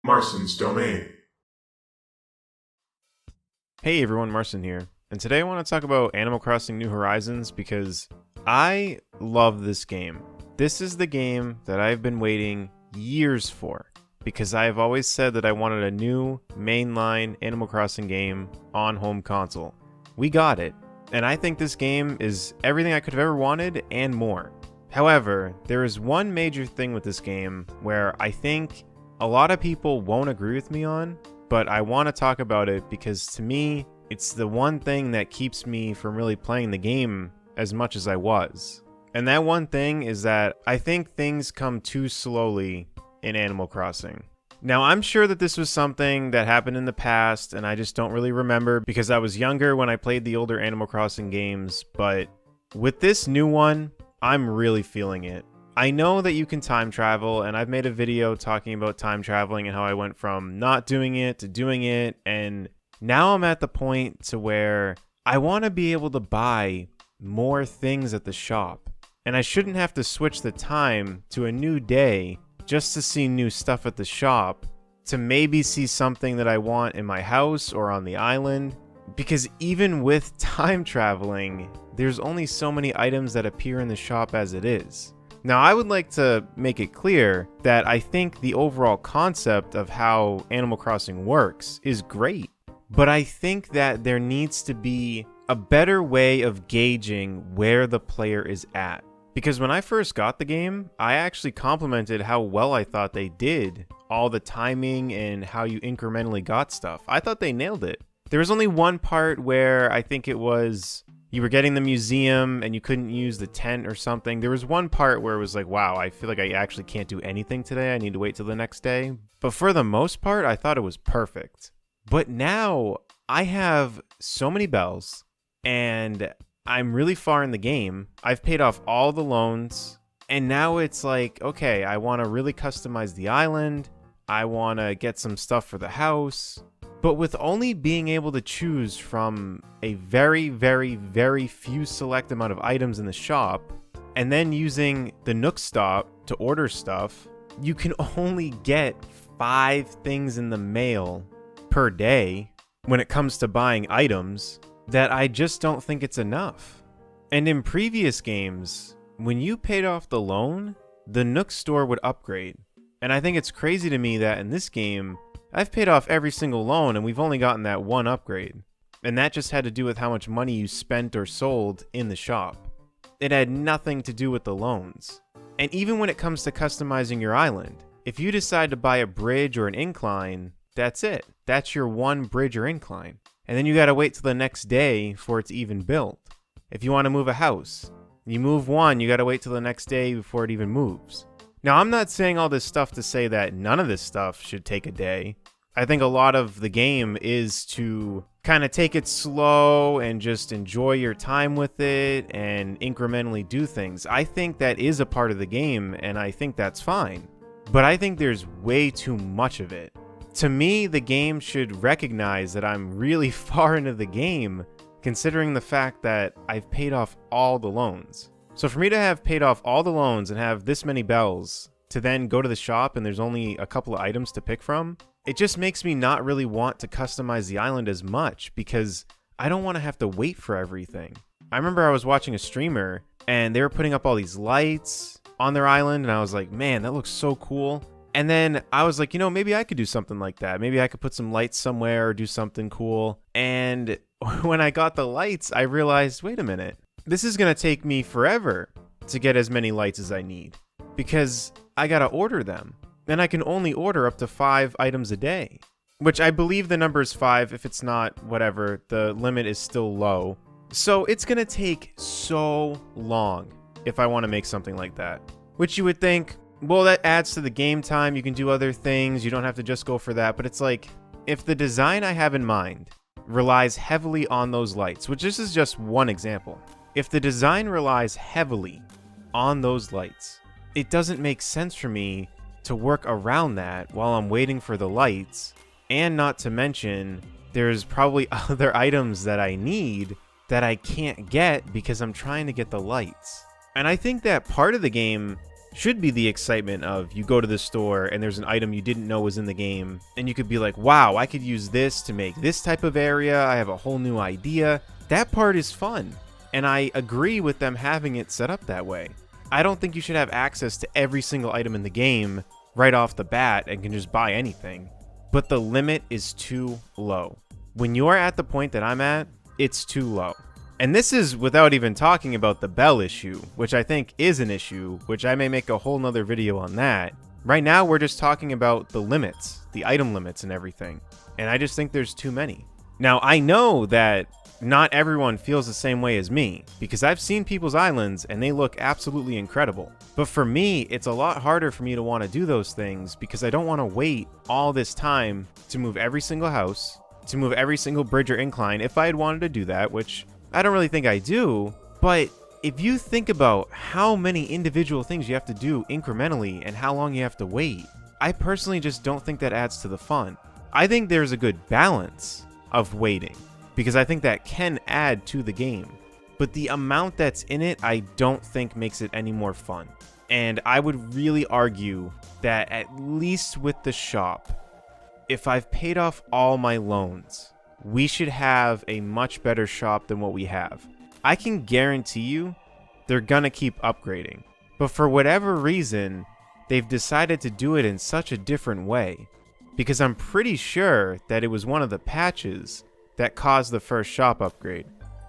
Marston's Domain. Hey everyone, Marson here, and today I want to talk about Animal Crossing New Horizons because I love this game. This is the game that I've been waiting years for because I've always said that I wanted a new mainline Animal Crossing game on home console. We got it, and I think this game is everything I could have ever wanted and more. However, there is one major thing with this game where I think a lot of people won't agree with me on, but I want to talk about it because to me, it's the one thing that keeps me from really playing the game as much as I was. And that one thing is that I think things come too slowly in Animal Crossing. Now, I'm sure that this was something that happened in the past, and I just don't really remember because I was younger when I played the older Animal Crossing games, but with this new one, I'm really feeling it. I know that you can time travel, and I've made a video talking about time traveling and how I went from not doing it to doing it, and now I'm at the point to where I want to be able to buy more things at the shop, and I shouldn't have to switch the time to a new day just to see new stuff at the shop, to maybe see something that I want in my house or on the island, because even with time traveling, there's only so many items that appear in the shop as it is. Now, I would like to make it clear that I think the overall concept of how Animal Crossing works is great, but I think that there needs to be a better way of gauging where the player is at. Because when I first got the game, I actually complimented how well I thought they did all the timing and how you incrementally got stuff. I thought they nailed it. There was only one part where I think it was you were getting the museum and you couldn't use the tent or something. There was one part where it was like, wow, I feel like I actually can't do anything today. I need to wait till the next day. But for the most part, I thought it was perfect. But now I have so many bells and I'm really far in the game. I've paid off all the loans. And now it's like, okay, I want to really customize the island. I want to get some stuff for the house. But with only being able to choose from a very, very, very few select amount of items in the shop, and then using the Nook Stop to order stuff, you can only get 5 things in the mail per day when it comes to buying items, that I just don't think it's enough. And in previous games, when you paid off the loan, the Nook store would upgrade. And I think it's crazy to me that in this game, I've paid off every single loan and we've only gotten that one upgrade. And that just had to do with how much money you spent or sold in the shop. It had nothing to do with the loans. And even when it comes to customizing your island, if you decide to buy a bridge or an incline, that's it. That's your one bridge or incline. And then you gotta wait till the next day for it to even build. If you want to move a house, you move one, you gotta wait till the next day before it even moves. Now, I'm not saying all this stuff to say that none of this stuff should take a day. I think a lot of the game is to kind of take it slow and just enjoy your time with it and incrementally do things. I think that is a part of the game, and I think that's fine. But I think there's way too much of it. To me, the game should recognize that I'm really far into the game, considering the fact that I've paid off all the loans. So for me to have paid off all the loans and have this many bells to then go to the shop and there's only a couple of items to pick from, it just makes me not really want to customize the island as much because I don't want to have to wait for everything. I remember I was watching a streamer and they were putting up all these lights on their island and I was like, man, that looks so cool. And then I was like, maybe I could do something like that. Maybe I could put some lights somewhere or do something cool. And when I got the lights, I realized, wait a minute. This is going to take me forever to get as many lights as I need because I got to order them. And I can only order up to 5 items a day, which I believe the number is 5. If it's not, whatever, the limit is still low. So it's going to take so long if I want to make something like that, which you would think, well, that adds to the game time. You can do other things. You don't have to just go for that. But it's like, if the design I have in mind relies heavily on those lights, which this is just one example. If the design relies heavily on those lights, it doesn't make sense for me to work around that while I'm waiting for the lights. And not to mention, there's probably other items that I need that I can't get because I'm trying to get the lights. And I think that part of the game should be the excitement of you go to the store and there's an item you didn't know was in the game, and you could be like, wow, I could use this to make this type of area. I have a whole new idea. That part is fun. And I agree with them having it set up that way. I don't think you should have access to every single item in the game right off the bat and can just buy anything. But the limit is too low. When you're at the point that I'm at, it's too low. And this is without even talking about the bell issue, which I think is an issue, which I may make a whole nother video on that. Right now, we're just talking about the limits, the item limits and everything. And I just think there's too many. Now, I know that not everyone feels the same way as me, because I've seen people's islands and they look absolutely incredible. But for me, it's a lot harder for me to want to do those things because I don't want to wait all this time to move every single house, to move every single bridge or incline if I had wanted to do that, which I don't really think I do. But if you think about how many individual things you have to do incrementally and how long you have to wait, I personally just don't think that adds to the fun. I think there's a good balance of waiting, because I think that can add to the game. But the amount that's in it, I don't think makes it any more fun. And I would really argue that at least with the shop, if I've paid off all my loans, we should have a much better shop than what we have. I can guarantee you they're gonna keep upgrading. But for whatever reason, they've decided to do it in such a different way. Because I'm pretty sure that it was one of the patches that caused the first shop upgrade.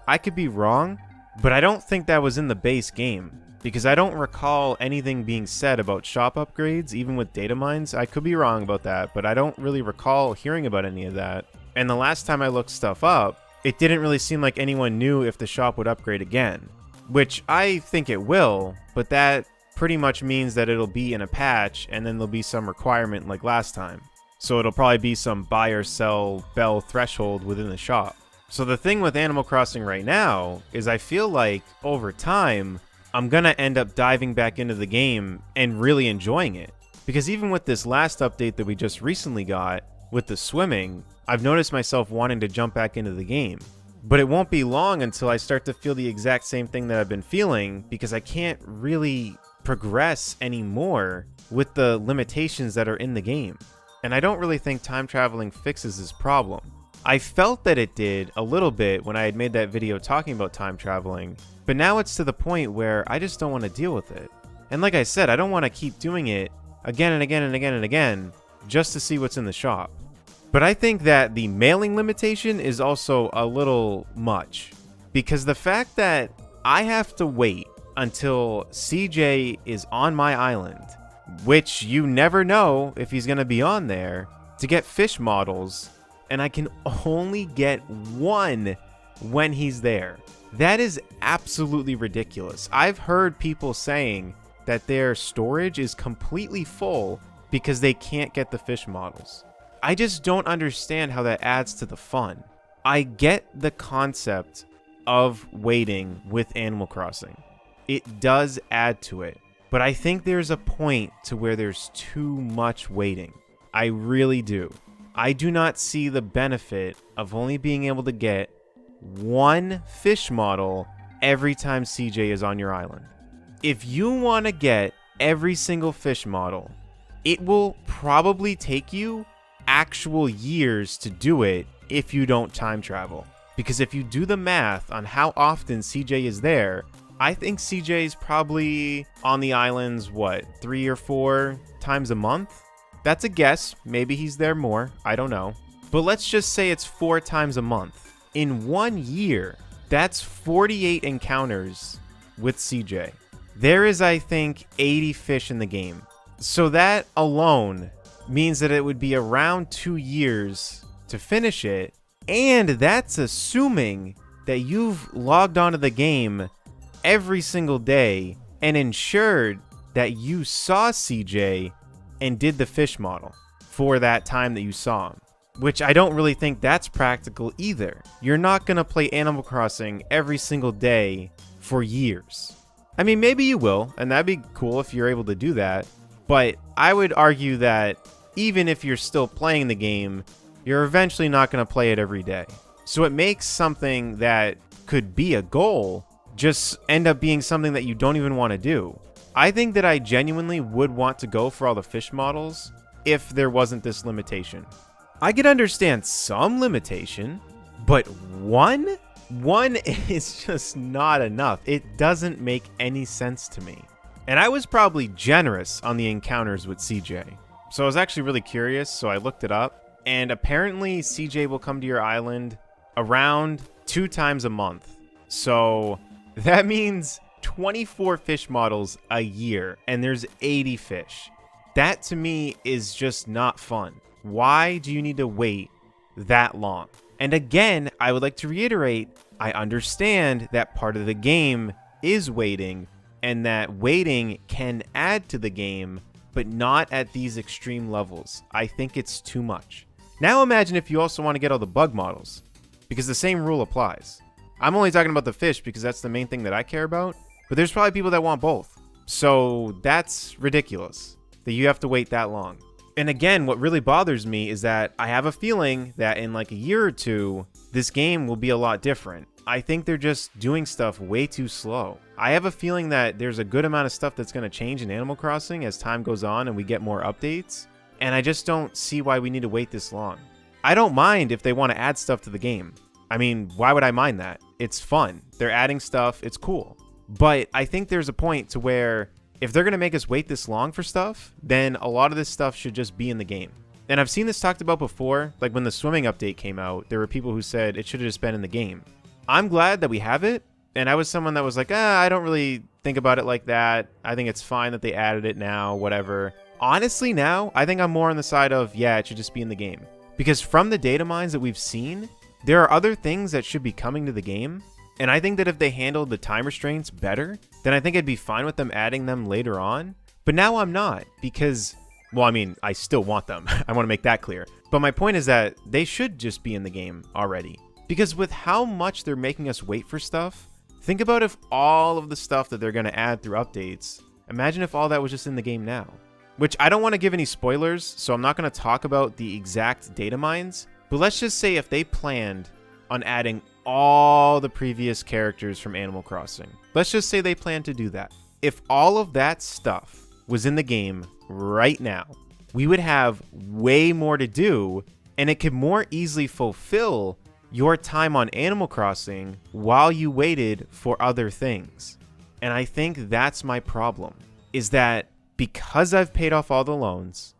I could be wrong, but I don't think that was in the base game, because I don't recall anything being said about shop upgrades, even with data mines. I could be wrong about that, but I don't really recall hearing about any of that. And the last time I looked stuff up, it didn't really seem like anyone knew if the shop would upgrade again, which I think it will, but that pretty much means that it'll be in a patch and then there'll be some requirement like last time. So it'll probably be some buy or sell bell threshold within the shop. So the thing with Animal Crossing right now is I feel like over time, I'm gonna end up diving back into the game and really enjoying it. Because even with this last update that we just recently got, with the swimming, I've noticed myself wanting to jump back into the game. But it won't be long until I start to feel the exact same thing that I've been feeling, because I can't really progress anymore with the limitations that are in the game. And I don't really think time traveling fixes this problem. I felt that it did a little bit when I had made that video talking about time traveling, but now it's to the point where I just don't want to deal with it. And like I said, I don't want to keep doing it again and again and again and again just to see what's in the shop. But I think that the mailing limitation is also a little much, because the fact that I have to wait until CJ is on my island, which you never know if he's going to be on there, to get fish models, and I can only get one when he's there. That is absolutely ridiculous. I've heard people saying that their storage is completely full because they can't get the fish models. I just don't understand how that adds to the fun. I get the concept of waiting with Animal Crossing. It does add to it. But I think there's a point to where there's too much waiting. I really do. I do not see the benefit of only being able to get one fish model every time CJ is on your island. If you want to get every single fish model, it will probably take you actual years to do it if you don't time travel. Because if you do the math on how often CJ is there, I think CJ's probably on the islands, 3 or 4 times a month? That's a guess. Maybe he's there more. I don't know. But let's just say it's 4 times a month. In 1 year, that's 48 encounters with CJ. There is, I think, 80 fish in the game. So that alone means that it would be around 2 years to finish it. And that's assuming that you've logged onto the game every single day and ensured that you saw CJ and did the fish model for that time that you saw him, which I don't really think that's practical either. You're not going to play Animal Crossing every single day for years. I mean, maybe you will, and that'd be cool if you're able to do that, but I would argue that even if you're still playing the game, you're eventually not going to play it every day. So it makes something that could be a goal just end up being something that you don't even want to do. I think that I genuinely would want to go for all the fish models if there wasn't this limitation. I could understand some limitation, but one is just not enough. It doesn't make any sense to me. And I was probably generous on the encounters with CJ. So I was actually really curious, so I looked it up. And apparently CJ will come to your island around 2 times a month. So that means 24 fish models a year, and there's 80 fish. That to me is just not fun. Why do you need to wait that long? And again, I would like to reiterate, I understand that part of the game is waiting, and that waiting can add to the game, but not at these extreme levels. I think it's too much. Now imagine if you also want to get all the bug models, because the same rule applies. I'm only talking about the fish because that's the main thing that I care about, but there's probably people that want both. So that's ridiculous that you have to wait that long. And again, what really bothers me is that I have a feeling that in like a year or two, this game will be a lot different. I think they're just doing stuff way too slow. I have a feeling that there's a good amount of stuff that's going to change in Animal Crossing as time goes on and we get more updates. And I just don't see why we need to wait this long. I don't mind if they want to add stuff to the game. I mean, why would I mind that? It's fun. They're adding stuff. It's cool. But I think there's a point to where if they're going to make us wait this long for stuff, then a lot of this stuff should just be in the game. And I've seen this talked about before, like when the swimming update came out, there were people who said it should have just been in the game. I'm glad that we have it, and I was someone that was like, I don't really think about it like that. I think it's fine that they added it now, whatever. Honestly, now, I think I'm more on the side of, yeah, it should just be in the game. Because from the data mines that we've seen, there are other things that should be coming to the game, and I think that if they handled the time restraints better, then I think I'd be fine with them adding them later on. But now I'm not, because, well, I mean, I still want them. I want to make that clear. But my point is that they should just be in the game already. Because with how much they're making us wait for stuff, think about if all of the stuff that they're going to add through updates, imagine if all that was just in the game now. Which I don't want to give any spoilers, so I'm not going to talk about the exact data mines, but let's just say if they planned on adding all the previous characters from Animal Crossing. Let's just say they plan to do that. If all of that stuff was in the game right now, we would have way more to do, and it could more easily fulfill your time on Animal Crossing while you waited for other things. And I think that's my problem, is that because I've paid off all the loans,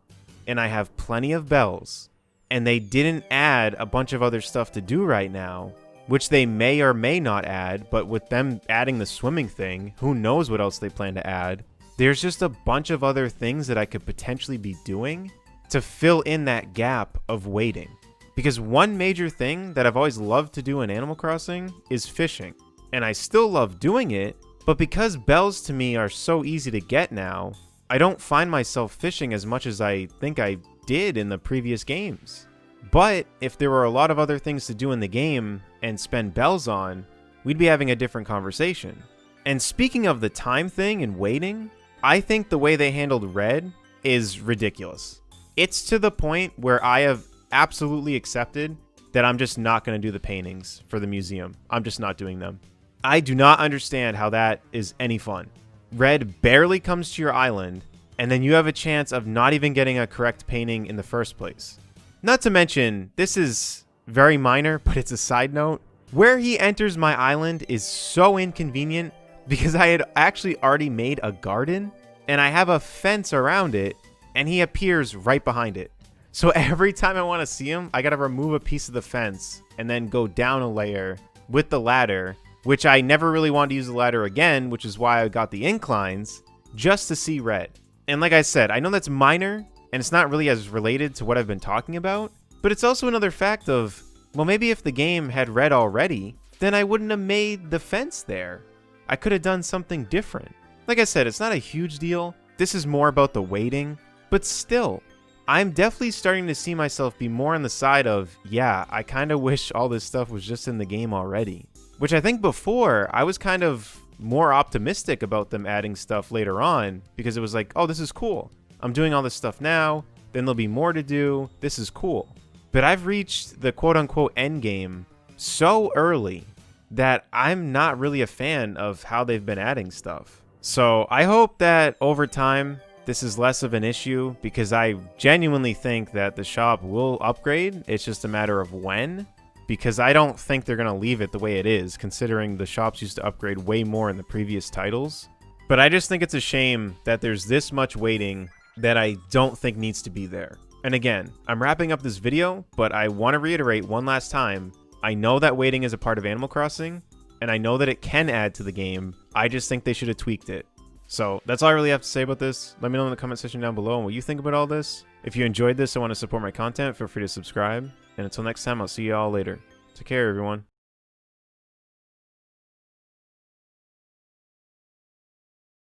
and I have plenty of bells, and they didn't add a bunch of other stuff to do right now, which they may or may not add, but with them adding the swimming thing, who knows what else they plan to add. There's just a bunch of other things that I could potentially be doing to fill in that gap of waiting. Because one major thing that I've always loved to do in Animal Crossing is fishing. And I still love doing it, but because bells to me are so easy to get now, I don't find myself fishing as much as I think I did in the previous games. But if there were a lot of other things to do in the game and spend bells on, we'd be having a different conversation. And speaking of the time thing and waiting, I think the way they handled Red is ridiculous. It's to the point where I have absolutely accepted that I'm just not going to do the paintings for the museum. I'm just not doing them. I do not understand how that is any fun. Red barely comes to your island, and then you have a chance of not even getting a correct painting in the first place. Not to mention, this is very minor, but it's a side note. Where he enters my island is so inconvenient because I had actually already made a garden, and I have a fence around it, and he appears right behind it. So every time I want to see him, I got to remove a piece of the fence and then go down a layer with the ladder, which I never really wanted to use the ladder again, which is why I got the inclines, just to see Red. And like I said, I know that's minor, and it's not really as related to what I've been talking about, but it's also another fact of, well, maybe if the game had Red already, then I wouldn't have made the fence there. I could have done something different. Like I said, it's not a huge deal. This is more about the waiting, but still, I'm definitely starting to see myself be more on the side of, yeah, I kind of wish all this stuff was just in the game already. Which I think before, I was kind of more optimistic about them adding stuff later on, because it was like, oh, this is cool. I'm doing all this stuff now, then there'll be more to do. This is cool. But I've reached the quote-unquote end game so early that I'm not really a fan of how they've been adding stuff. So I hope that over time this is less of an issue, because I genuinely think that the shop will upgrade. It's just a matter of when, because I don't think they're going to leave it the way it is, considering the shops used to upgrade way more in the previous titles. But I just think it's a shame that there's this much waiting that I don't think needs to be there. And again, I'm wrapping up this video, but I want to reiterate one last time, I know that waiting is a part of Animal Crossing, and I know that it can add to the game. I just think they should have tweaked it. So that's all I really have to say about this. Let me know in the comment section down below what you think about all this. If you enjoyed this and want to support my content, feel free to subscribe. And until next time, I'll see you all later. Take care, everyone.